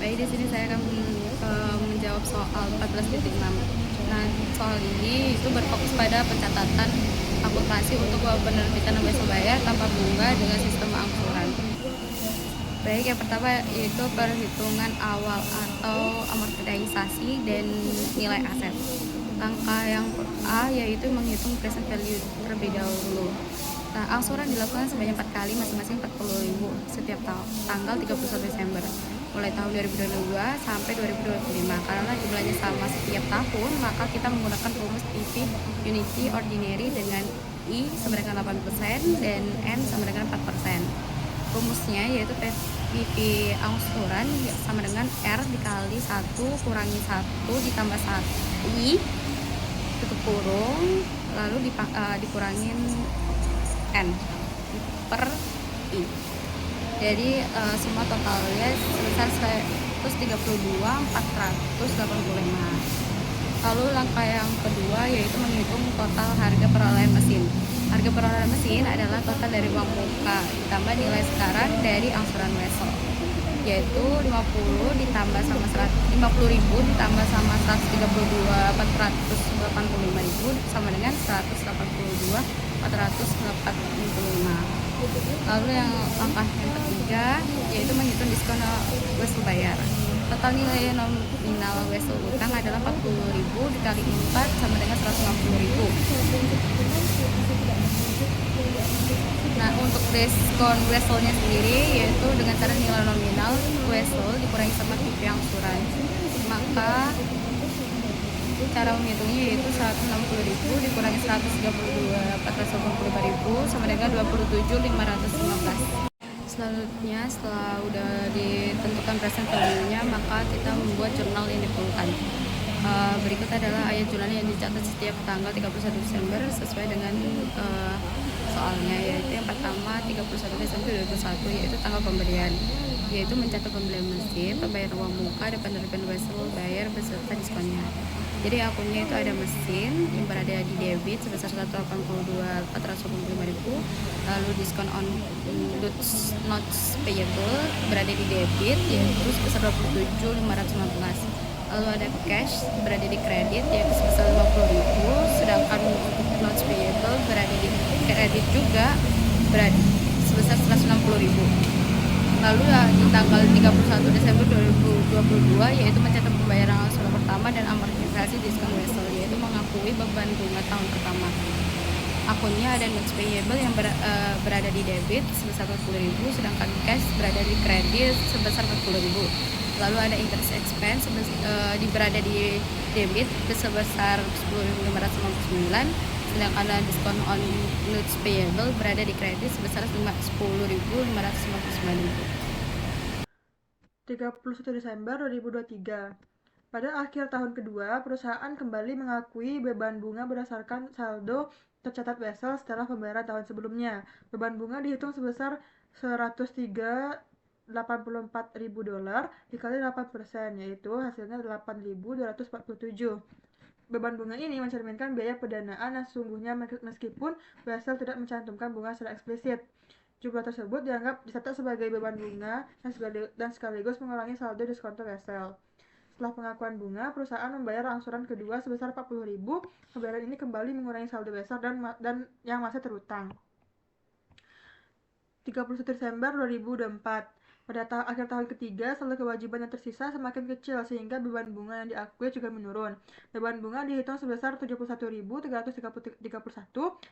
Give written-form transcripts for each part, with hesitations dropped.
Baik, di sini saya akan menjawab soal 14.6. Nah, soal ini itu berfokus pada pencatatan akuntansi untuk penerbitan wesel bayar tanpa bunga dengan sistem angsuran. Baik, yang pertama yaitu perhitungan awal atau amortisasi dan nilai aset. Langkah yang A yaitu menghitung present value terlebih dahulu. Nah, angsuran dilakukan sebanyak 4 kali masing-masing 40.000 setiap tanggal 31 Desember mulai tahun 2022 sampai 2025. Karena jumlahnya sama setiap tahun, maka kita menggunakan rumus PV Unity Ordinary dengan I sama dengan 8% dan N sama dengan 4%. Rumusnya yaitu PV angsuran sama dengan R dikali 1 kurangi 1 ditambah 1 I tutup kurung lalu dikurangin N per I. Jadi semua totalnya sebesar 132.485. Lalu langkah yang kedua yaitu menghitung total harga perolehan mesin. Harga perolehan mesin adalah total dari uang muka ditambah nilai sekarang dari angsuran wesel, yaitu 50 ditambah sama 50.000 ditambah sama 132.485.000 sama dengan 182.485. Lalu yang langkah yang ketiga yaitu menghitung diskon wesel bayar. Total nilai nominal wesel utang adalah 40.000 dikali 4 sama dengan 150.000. Nah, untuk diskon weselnya sendiri yaitu dengan cara nilai nominal wesel dikurangi sama PV angsuran. Maka cara menghitungnya yaitu 160.000 dikurangi 132.485.000 sama dengan 27.515. Selanjutnya, setelah udah ditentukan present value-nya, maka kita membuat jurnal yang diperlukan. Berikut adalah ayat jurnal yang dicatat setiap tanggal 31 Desember sesuai dengan soalnya, yaitu yang pertama 31 Desember 2021 yaitu tanggal pembelian, yaitu mencatat pembelian mesin, pembayaran uang muka, dan penerbitan wesel bayar beserta diskonnya. Jadi akunnya itu ada mesin yang berada di debit sebesar 182.485.000, lalu diskon on goods not payable berada di debit yaitu sebesar 27.515. Lalu ada cash berada di kredit yaitu sebesar 50.000, sedangkan untuk not payable berada di kredit juga berada sebesar 160.000. Lalu di tanggal 31 Desember 2022 yaitu mencatat pembayaran angsuran pertama dan amortisasi diskon wesel, yaitu mengakui beban bunga tahun pertama. Akunnya ada notes payable yang berada di debit sebesar 40.000, sedangkan cash berada di kredit sebesar 40.000. Lalu ada interest expense berada di debit sebesar 10.559, sedangkan ada diskon on notes payable berada di kredit sebesar 10.559. 31 Desember 2023. Pada akhir tahun kedua, perusahaan kembali mengakui beban bunga berdasarkan saldo tercatat wesel setelah pembayaran tahun sebelumnya. Beban bunga dihitung sebesar 103.084.000 dolar dikali 8%, yaitu hasilnya 8.247. Beban bunga ini mencerminkan biaya pendanaan yang sesungguhnya meskipun wesel tidak mencantumkan bunga secara eksplisit. Jumlah tersebut dianggap dicatat sebagai beban bunga dan sekaligus mengurangi saldo diskonto wesel. Setelah pengakuan bunga, perusahaan membayar angsuran kedua sebesar 40.000. Pembayaran ini kembali mengurangi saldo wesel dan yang masih terutang. 31 Desember 2024. Pada akhir tahun ketiga, saldo kewajiban yang tersisa semakin kecil sehingga beban bunga yang diakui juga menurun. Beban bunga dihitung sebesar 71.331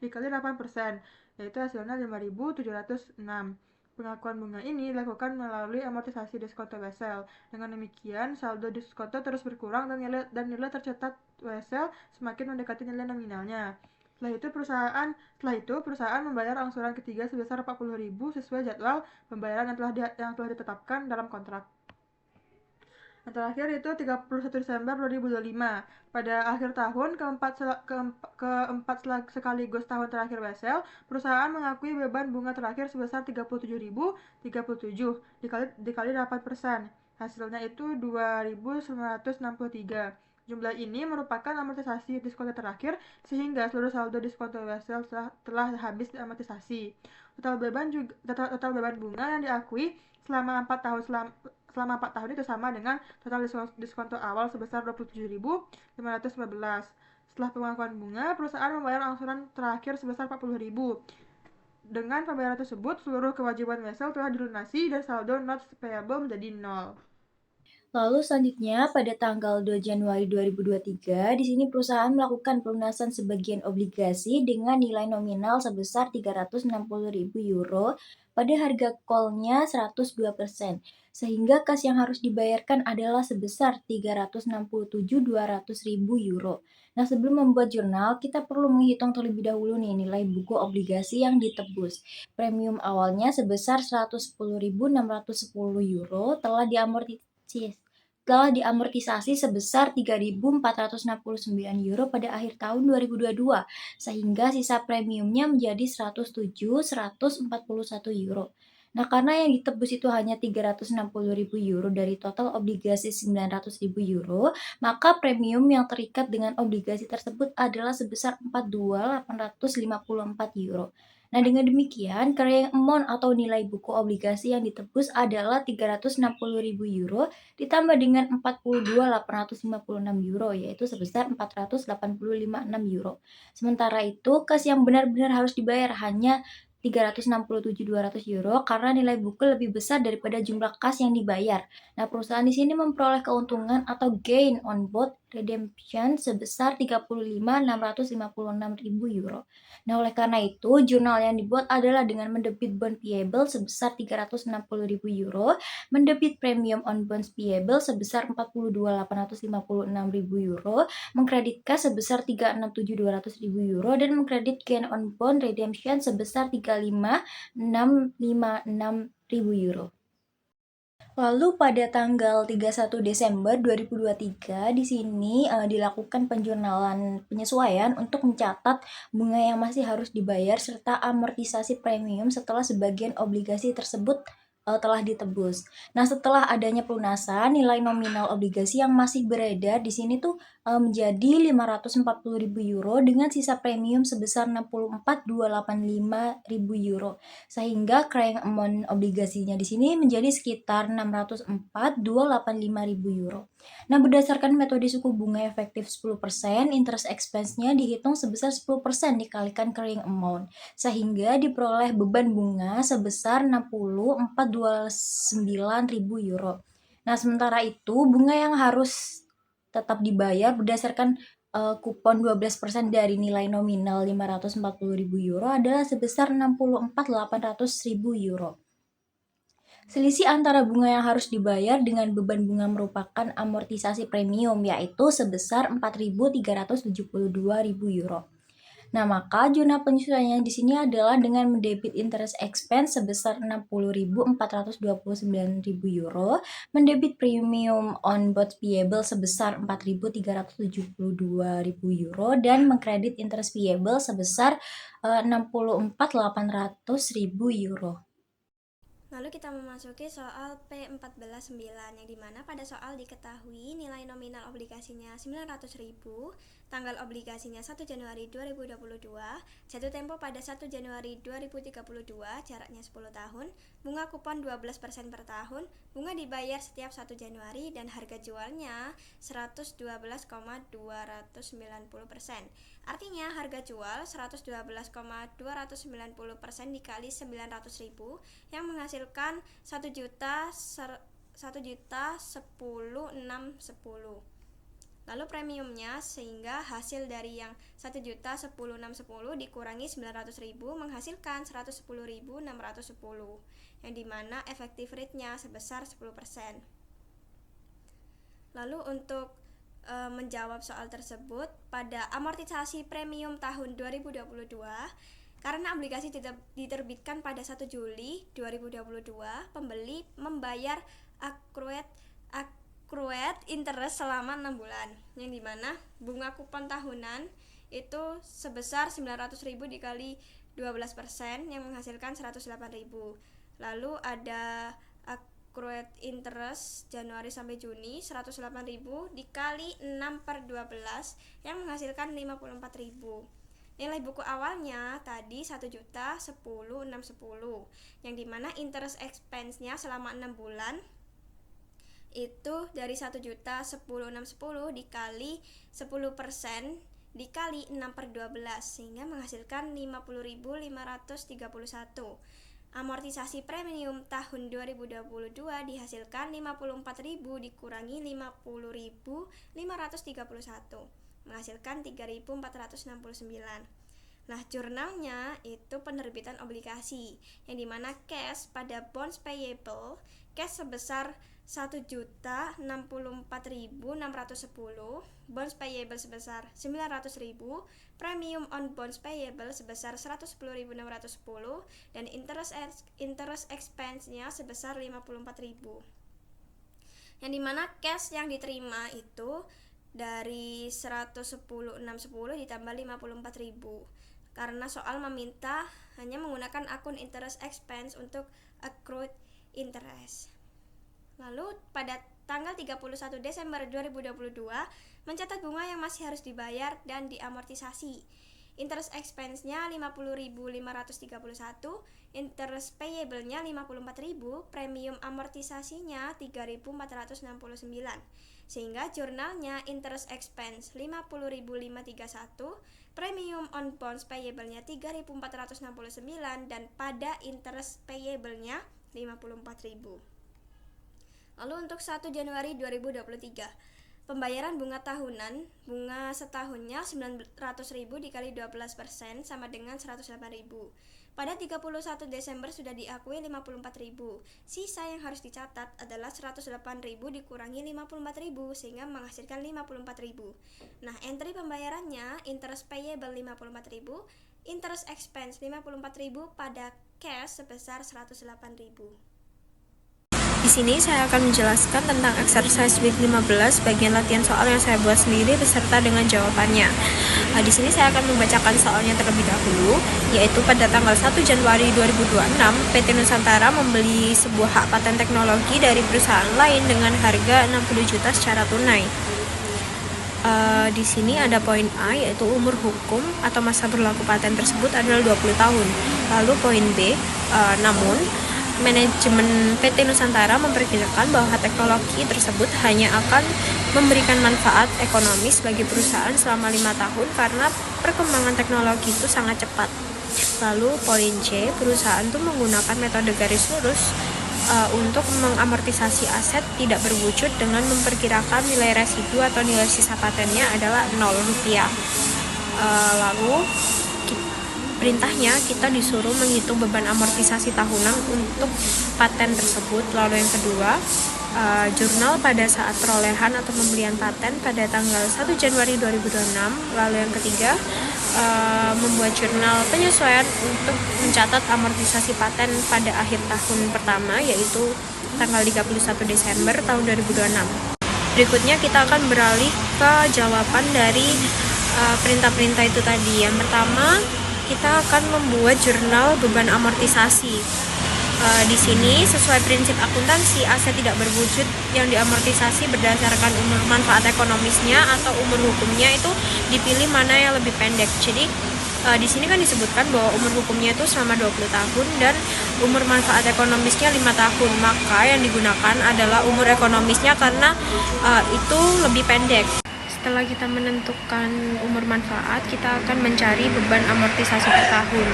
dikali 8%, yaitu hasilnya 5.706. Pengakuan bunga ini dilakukan melalui amortisasi diskonto wesel. Dengan demikian, saldo diskonto terus berkurang dan nilai tercatat wesel semakin mendekati nilai nominalnya. Setelah itu perusahaan membayar angsuran ketiga sebesar 40.000 sesuai jadwal pembayaran yang telah ditetapkan dalam kontrak. Yang terakhir itu 31 Desember 2025. Pada akhir tahun keempat sekaligus tahun terakhir wesel, perusahaan mengakui beban bunga terakhir sebesar 37.037 dikali 8%. Hasilnya itu 2.963. Jumlah ini merupakan amortisasi diskonto terakhir sehingga seluruh saldo diskonto wesel telah habis diamortisasi. Total beban bunga yang diakui selama selama 4 tahun itu sama dengan total diskonto awal sebesar 27.515. Setelah pengakuan bunga, perusahaan membayar angsuran terakhir sebesar 40.000. Dengan pembayaran tersebut, seluruh kewajiban wesel telah dilunasi dan saldo notes payable menjadi 0. Lalu selanjutnya pada tanggal 2 Januari 2023, di sini perusahaan melakukan pelunasan sebagian obligasi dengan nilai nominal sebesar 360.000 euro pada harga call-nya 102%, sehingga kas yang harus dibayarkan adalah sebesar 367.200.000 euro. Nah, sebelum membuat jurnal, kita perlu menghitung terlebih dahulu nih nilai buku obligasi yang ditebus. Premium awalnya sebesar 110.610 euro telah diamortisasi sebesar 3.469 euro pada akhir tahun 2022, sehingga sisa premiumnya menjadi 141 euro. Nah, karena yang ditebus itu hanya 360.000 euro dari total obligasi 900.000 euro, maka premium yang terikat dengan obligasi tersebut adalah sebesar 42.854 euro. Nah, dengan demikian, carrying amount atau nilai buku obligasi yang ditebus adalah 360.000 euro ditambah dengan 42.856 euro, yaitu sebesar 485,6 euro. Sementara itu, kas yang benar-benar harus dibayar hanya 367.200 euro karena nilai buku lebih besar daripada jumlah kas yang dibayar. Nah, perusahaan di sini memperoleh keuntungan atau gain on bond redemption sebesar 35.656.000 euro. Nah, oleh karena itu, jurnal yang dibuat adalah dengan mendebit bond payable sebesar 360.000 euro, mendebit premium on bonds payable sebesar 42.856.000 euro, mengkredit kas sebesar 367.200.000 euro, dan mengkredit gain on bond redemption sebesar 35.656.000 euro. Lalu pada tanggal 31 Desember 2023 di sini dilakukan penjurnalan penyesuaian untuk mencatat bunga yang masih harus dibayar serta amortisasi premium setelah sebagian obligasi tersebut telah ditebus. Nah, setelah adanya pelunasan, nilai nominal obligasi yang masih beredar di sini tuh menjadi 540.000 euro dengan sisa premium sebesar 64.285.000 euro. Sehingga carrying amount obligasinya di sini menjadi sekitar 604.285.000 euro. Nah, berdasarkan metode suku bunga efektif 10%, interest expense-nya dihitung sebesar 10% dikalikan carrying amount, sehingga diperoleh beban bunga sebesar 64.229.000 euro. Nah, sementara itu, bunga yang harus tetap dibayar berdasarkan kupon 12% dari nilai nominal 540.000 euro adalah sebesar 64.800.000 euro. Selisih antara bunga yang harus dibayar dengan beban bunga merupakan amortisasi premium, yaitu sebesar 4.372.000 euro. Nah, maka jurnal penyesuaiannya di sini adalah dengan mendebit interest expense sebesar 60.429.000 euro, mendebit premium on bonds payable sebesar 4.372.000 euro, dan mengkredit interest payable sebesar 64.800.000 euro. Lalu kita memasuki soal P14.9 yang dimana pada soal diketahui nilai nominal obligasinya 900.000, tanggal obligasinya 1 Januari 2022, jatuh tempo pada 1 Januari 2032, jaraknya 10 tahun, bunga kupon 12% per tahun, bunga dibayar setiap 1 Januari, dan harga jualnya 112,290%. Artinya harga jual 112,290% dikali 900.000 yang menghasilkan 1.10.610. Lalu premiumnya, sehingga hasil dari yang 1.10.610 dikurangi 900.000 menghasilkan 110.610, yang dimana effective rate-nya sebesar 10%. Lalu untuk menjawab soal tersebut, pada amortisasi premium tahun 2022, karena obligasi diterbitkan pada 1 Juli 2022, pembeli membayar accrued interest selama 6 bulan, yang dimana bunga kupon tahunan itu sebesar 900.000 dikali 12% yang menghasilkan 108.000. Lalu ada accrued interest Januari sampai Juni 108.000 dikali 6/12 yang menghasilkan 54.000. Nilai buku awalnya tadi 1.10.610, yang dimana interest expense-nya selama 6 bulan itu dari 1.010.610 dikali 10% dikali 6/12 sehingga menghasilkan 50.531. Amortisasi premium tahun 2022 dihasilkan 54.000 dikurangi 50.531 menghasilkan 3.469. Nah, jurnalnya itu penerbitan obligasi, yang dimana cash pada bonds payable, cash sebesar 1.064.610, bonds payable sebesar 900.000, premium on bonds payable sebesar 110.610, dan interest expense-nya sebesar 54.000. Yang dimana cash yang diterima itu dari 110.610 ditambah 54.000. Karena soal meminta hanya menggunakan akun interest expense untuk accrued interest. Lalu pada tanggal 31 Desember 2022 mencatat bunga yang masih harus dibayar dan diamortisasi. Interest expense-nya 50.531, interest payable-nya 54.000, premium amortisasinya 3.469. Sehingga jurnalnya interest expense 50.531, premium on bonds payable-nya 3.469, dan pada interest payable-nya 54.000. Lalu untuk 1 Januari 2023, pembayaran bunga tahunan, bunga setahunnya 900.000 dikali 12% sama dengan 108.000. Pada 31 Desember sudah diakui 54.000. Sisa yang harus dicatat adalah 108.000 dikurangi 54.000 sehingga menghasilkan 54.000. Nah, entry pembayarannya interest payable 54.000, interest expense 54.000 pada cash sebesar 108.000. Di sini saya akan menjelaskan tentang exercise week 15 bagian latihan soal yang saya buat sendiri beserta dengan jawabannya. Di sini saya akan membacakan soalnya terlebih dahulu, yaitu pada tanggal 1 Januari 2026, PT Nusantara membeli sebuah hak paten teknologi dari perusahaan lain dengan harga 60 juta secara tunai. Di sini ada poin A, yaitu umur hukum atau masa berlaku paten tersebut adalah 20 tahun. Lalu poin B, namun manajemen PT Nusantara memperkirakan bahwa teknologi tersebut hanya akan memberikan manfaat ekonomis bagi perusahaan selama 5 tahun karena perkembangan teknologi itu sangat cepat. Lalu poin C, perusahaan itu menggunakan metode garis lurus untuk mengamortisasi aset tidak berwujud dengan memperkirakan nilai residu atau nilai sisa patennya adalah Rp0. Lalu perintahnya kita disuruh menghitung beban amortisasi tahunan untuk paten tersebut. Lalu yang kedua, jurnal pada saat perolehan atau pembelian paten pada tanggal 1 Januari 2026. Lalu yang ketiga, membuat jurnal penyesuaian untuk mencatat amortisasi paten pada akhir tahun pertama, yaitu tanggal 31 Desember tahun 2026. Berikutnya kita akan beralih ke jawaban dari perintah-perintah itu tadi. Yang pertama, kita akan membuat jurnal beban amortisasi. Di sini sesuai prinsip akuntansi, aset tidak berwujud yang diamortisasi berdasarkan umur manfaat ekonomisnya atau umur hukumnya itu dipilih mana yang lebih pendek. Jadi di sini kan disebutkan bahwa umur hukumnya itu selama 20 tahun dan umur manfaat ekonomisnya 5 tahun. Maka yang digunakan adalah umur ekonomisnya karena itu lebih pendek. Setelah kita menentukan umur manfaat, kita akan mencari beban amortisasi per tahun.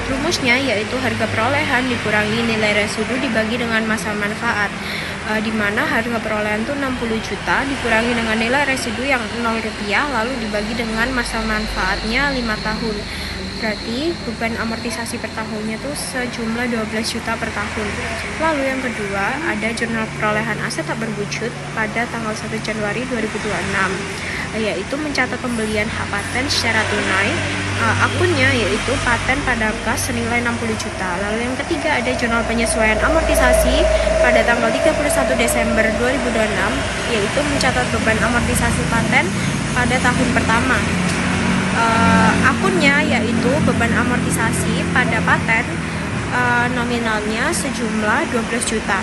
Rumusnya yaitu harga perolehan dikurangi nilai residu dibagi dengan masa manfaat, di mana harga perolehan itu 60 juta dikurangi dengan nilai residu yang Rp0, lalu dibagi dengan masa manfaatnya 5 tahun. Berarti beban amortisasi per tahunnya itu sejumlah 12 juta per tahun. Lalu yang kedua, ada jurnal perolehan aset tak berwujud pada tanggal 1 Januari 2026, yaitu mencatat pembelian hak paten secara tunai. Akunnya yaitu paten pada kas senilai 60 juta. Lalu yang ketiga, ada jurnal penyesuaian amortisasi pada tanggal 31 Desember 2026, yaitu mencatat beban amortisasi paten pada tahun pertama. Akunnya yaitu beban amortisasi pada paten nominalnya sejumlah 12 juta.